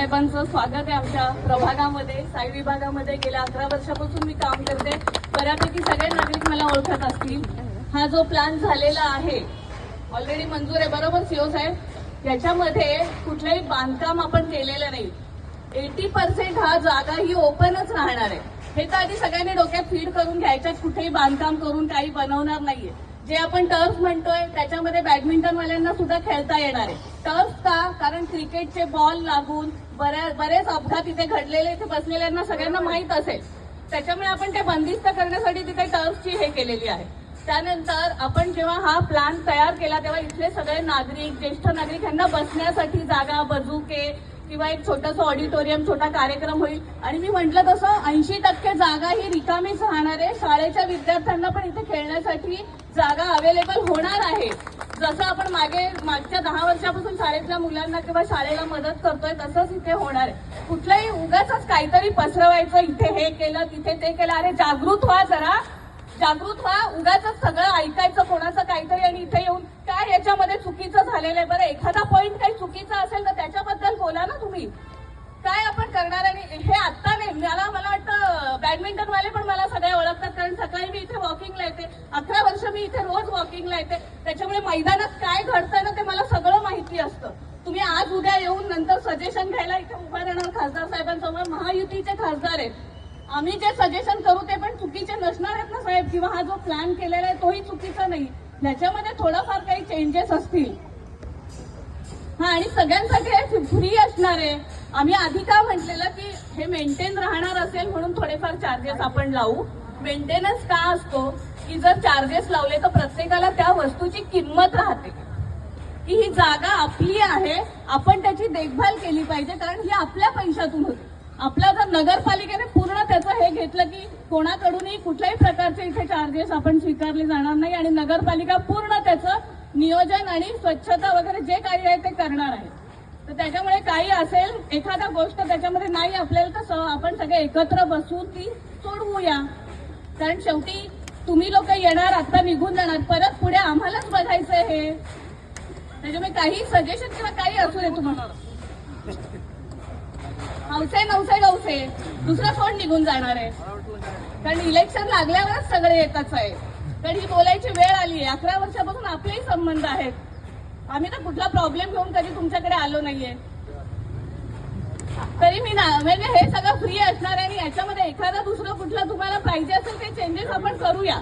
साहेबांचं स्वागत आहे आमच्या प्रभागामध्ये. साई विभागामध्ये गेल्या 11 वर्षापासून मी काम करते. बऱ्यापैकी सगळे नागरिक मला ओळखत असतील. हा जो प्लॅन झालेला आहे ऑलरेडी मंजूर आहे, बरोबर सीओ साहेब? याच्यामध्ये कुठलंही बांधकाम आपण केलेलं नाही. 80% हा जागा ही ओपनच राहणार आहे. हे तर आधी सगळ्यांनी डोक्यात फीड करून घ्यायच्यात. कुठेही बांधकाम करून काही बनवणार नाहीये. जे आपण टर्फ म्हणतोय त्याच्यामध्ये बॅडमिंटनवाल्यांना सुद्धा खेळता येणार आहे. टर्फ का? कारण क्रिकेटचे बॉल लागून बरेच अपघात इथे घडलेले, इथे बसलेल्यांना सगळ्यांना माहीत असेल. त्याच्यामुळे आपण ते बंदिस्त करण्यासाठी तिथे टर्फची हे केलेली आहे. त्यानंतर आपण जेव्हा हा प्लॅन तयार केला तेव्हा इथले सगळे नागरिक, ज्येष्ठ नागरिक यांना बसण्यासाठी जागा, बजुके किंवा एक छोटंसं ऑडिटोरियम, छोटा कार्यक्रम होईल. आणि मी म्हटलं तसं 80% जागा ही रिकामीच राहणार आहे. शाळेच्या विद्यार्थ्यांना पण इथे खेळण्यासाठी जागा अवेलेबल होणार आहे. जसं आपण मागच्या 10 वर्षापासून शाळेतल्या मुलांना किंवा शाळेला मदत करतोय तसंच इथे होणार आहे. कुठल्याही उगाचच काहीतरी पसरवायचं, इथे हे केलं तिथे ते केलं. अरे जागृत व्हा, जरा जागृत व्हा. उगाचच सगळं ऐकायचं कोणाचं काहीतरी आणि इथे येऊन काय याच्यामध्ये चुकीचं झालेलं आहे. बरं, एखादा पॉईंट काही चुकीचा असेल तर त्याच्याबद्दल बोला ना तुम्ही. काय आपण करणार? आणि हे आत्ता नाही, मला वाटतं बॅडमिंटनवाले पण मला सगळे ओळखतात, कारण सकाळी मी इथे वॉकिंगला येते. 11 वर्ष मी इथे रोज वॉकिंगला येते. त्याच्यामुळे मैदानात काय घडतं ना ते मला सगळं माहिती असतं. तुम्ही आज उद्या येऊन नंतर सजेशन घ्यायला इथे उभा राहणार खासदार साहेबांसमोर. महायुतीचे खासदार आहेत. आम्ही जे सजेशन करू ते पण चुकीचे नसणार आहेत ना साहेब? किंवा हा जो प्लॅन केलेला आहे तोही चुकीचा नाही. याच्यामध्ये थोडंफार काही चेंजेस असतील. हा, आणि सगळ्यांसाठी हे फ्री असणार आहे. आम्ही आधी का म्हटलेलं की हे मेंटेन राहणार असेल म्हणून थोडेफार चार्जेस आपण लावू. मेंटेनन्स का असतो की जर चार्जेस लावले तर प्रत्येकाला त्या वस्तूची किंमत राहते की ही जागा आपली आहे, आपण त्याची देखभाल केली पाहिजे, कारण ही आपल्या पैशातून होते. आपला जर नगरपालिकेने पूर्ण त्याचं हे घेतलं की कोणाकडूनही कुठल्याही प्रकारचे इथे चार्जेस आपण स्वीकारले जाणार नाही आणि नगरपालिका पूर्ण त्याचं नियोजन आणि स्वच्छता वगैरे जे काही आहे ते करणार आहे. तर त्याच्यामुळे काही असेल एखादा गोष्ट त्याच्यामध्ये नाही आपल्याला तर आपण सगळे एकत्र बसून ती सोडवूया. कारण शेवटी तुम्ही लोक येणार, आता निघून जाणार, परत पुढे आम्हालाच बघायचं हे. त्याच्यामुळे काही सजेशन किंवा काही असू दे तुम्हाला, हौसे नवसे गवसे दुसरं कोण निघून जाणार आहे? कारण इलेक्शन लागल्यावरच सगळे येतच आहे. कारण ही बोलायची वेळ आली आहे. 11 वर्षापासून आपलेही संबंध आहेत. आम्ही तर कुठला प्रॉब्लेम घेऊन कधी तुमच्याकडे आलो नाहीये. तरी मी ना म्हणजे हे सगळं फ्री असणार आहे आणि याच्यामध्ये एखादा दुसरं कुठलं तुम्हाला पाहिजे असेल ते चेंजेस आपण करूया.